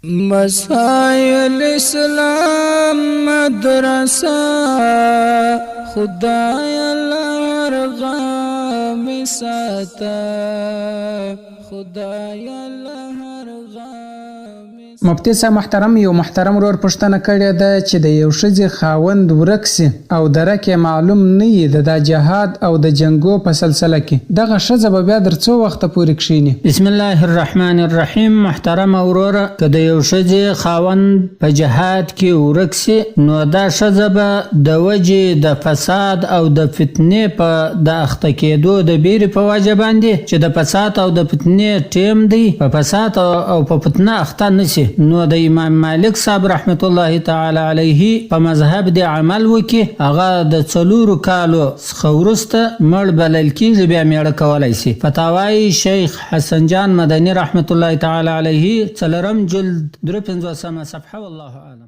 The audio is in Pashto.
مسائل اسلام مدرسہ خدای لارغام ساتا خدای لارغام. مفتي صاحب محترم، یو محترم ورور پوښتنه کړې ده چې د یو ښځې خاوند ورک سي او درک معلوم نه وي د جهاد او د جنګو په سلسله کې، دغه ښځه به بیا در څو وخته پورې کښېني؟ بسم الله الرحمن الرحیم. محترم وروره، که د یو ښځې خاوند په جهاد کې ورک سي نو دا ښځه به د وجې د فساد او د فتنې په د اخته کېدو د بیرې په وجه باندې چې د فساد او د فتنې ټیم دی په فساد او په فتنه اخته نشي، نو د امام مالک صاحب رحمت الله تعالی علیه په مذهب د عمل وکي، هغه د 4 کالو څخه وروسته مړ بلل کېږي، بیا میړه کولی شي. فتاوای شیخ حسن جان مدني رحمت الله تعالی علیه 4 جلد 53 صفحه، والله اعلم.